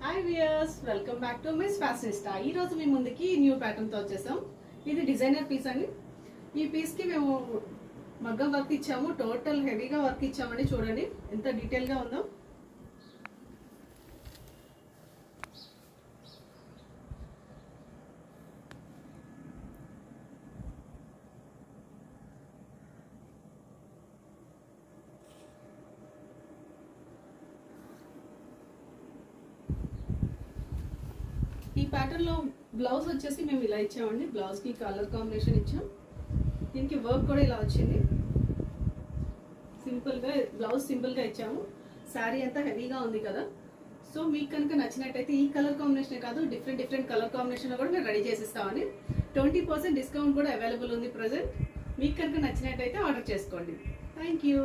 Hi viewers, welcome back to Miss Fashionista. ఈ రోజు మీ ముందుకి న్యూ ప్యాటర్న్ తో వచ్చేసాం. ఇది డిజైనర్ పీస్ అండి. ఈ పీస్ కి మేము మగ్గం వర్క్ ఇచ్చాము. టోటల్ హెవీగా వర్క్ ఇచ్చామండి. చూడండి ఎంత డీటెయిల్ గా ఉందో. ఈ ప్యాటర్న్ లో బ్లౌజ్ వచ్చేసి మేము ఇలా ఇచ్చామండి. బ్లౌజ్ కి కలర్ కాంబినేషన్ ఇచ్చాం. దీనికి వర్క్ కూడా ఇలా వచ్చింది. సింపుల్ గా బ్లౌజ్ సింపుల్ గా ఇచ్చాము. శారీ అంతా హెవీగా ఉంది కదా. సో మీకు కనుక నచ్చినట్టయితే ఈ కలర్ కాంబినేషన్ కాదు, డిఫరెంట్ కలర్ కాంబినేషన్ లో కూడా మేము రెడీ చేసిస్తామని. 20% డిస్కౌంట్ కూడా అవైలబుల్ ఉంది ప్రజెంట్. మీకు కనుక నచ్చినట్టయితే ఆర్డర్ చేసుకోండి. Thank you.